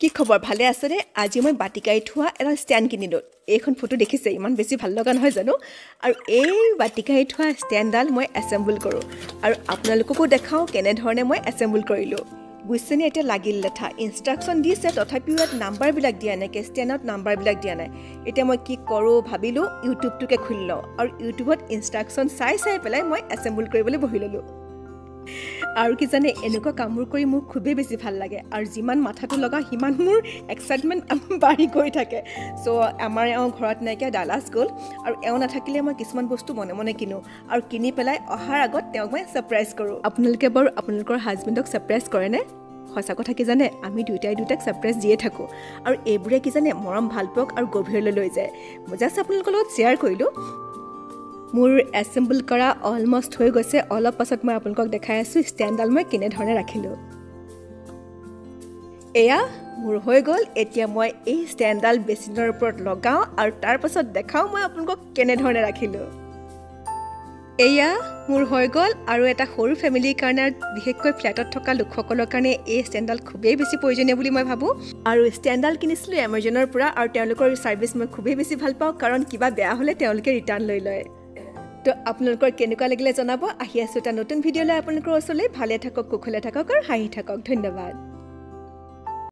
কি খবৰ ভালে আছেনে আজি মই বাটিকাই থোৱা এটা ষ্টেণ্ড কিনিলো এইখন ফটো দেখিছে ইমান বেছি ভাল লগা নহয় জানো আৰু এই বাটিকাই থোৱা ষ্টেণ্ডডাল মই এসেম্বল কৰো আৰু আপোনালোককো দেখাও কেনে ধৰণে মই এসেম্বল কৰিলো বুজিছেনে এতিয়া লাগিল লেঠা ইনষ্ট্ৰাকচন দিছে তথাপিও ইয়াত নাম্বাৰ বিলাক দিয়া নাই ষ্টেণ্ডত নাম্বাৰ বিলাক দিয়া নাই এতিয়া মই কি কৰো ভাবিলো ইউটিউবটোকে খুলি লওঁ আৰু ইউটিউবত ইনষ্ট্ৰাকচন চাই পেলাই মই এসেম্বল কৰিবলৈ বহি ললো আৰু কি জানে এনেকুৱা কামবোৰ কৰি মোৰ খুবেই বেছি ভাল লাগে আৰু যিমান মাথাটো লগা হিমান মোৰ এক্সাইটমেন্ট বাঢ়ি গৈ থাকে সো আমাৰ ঘৰত নাইকিয়া ডালাস গ'ল আৰু এওঁ নাথাকিলে মই কিছুমান বস্তু মনে মনে কিনো আৰু কিনি পেলাই অহাৰ আগত তেওঁক মই সাৰপ্ৰাইজ কৰোঁ আপোনালোকে বাৰু আপোনালোকৰ হাজবেণ্ডক সাৰপ্ৰাইজ কৰে নে সঁচা কথা কি জানে আমি দুটাক সাৰপ্ৰাইজ দিয়ে থাকো আৰু এইবোৰে কি জানে মৰম ভাল পাওক আৰু গভীৰলৈ লৈ যায় মই জাষ্ট আপোনালোকৰ লগত শ্বেয়াৰ কৰিলোঁ মোৰ এসেম্বল কৰা অলমোস্ট হৈ গৈছে অলপ পাছত মই আপোনালোকক দেখাই আছো ষ্টেণ্ডডাল মই কেনে ধৰণে ৰাখিলো এয়া মোৰ হৈ গ'ল এতিয়া মই এই ষ্টেণ্ডডাল বেচিনৰ ওপৰত লগাও আৰু তাৰ পাছত দেখাও মই আপোনালোকক কেনে ধৰণে ৰাখিলো এয়া মোৰ হৈ গ'ল আৰু এটা সৰু ফেমিলিৰ কাৰণে বিশেষকৈ ফ্ল্যাটত থকা লোকসকলৰ কাৰণে এই ষ্টেণ্ডডাল খুবেই বেছি প্ৰয়োজনীয় বুলি মই ভাবো আৰু ষ্টেণ্ডডাল কিনিছিলো এমাজনৰ পৰা আৰু তেওঁলোকৰ সাৰ্ভিস মই খুবেই বেছি ভাল পাওঁ কাৰণ কিবা বেয়া হ'লে তেওঁলোকে ৰিটাৰ্ণ লৈ লয় তো আপোনালোকৰ কেনেকুৱা লাগিলে জনাব আহি আছো এটা নতুন ভিডিঅ'লৈ আপোনালোকৰ ওচৰলৈ ভালে থাকক কুশলে থাকক আৰু হাঁহি থাকক ধন্যবাদ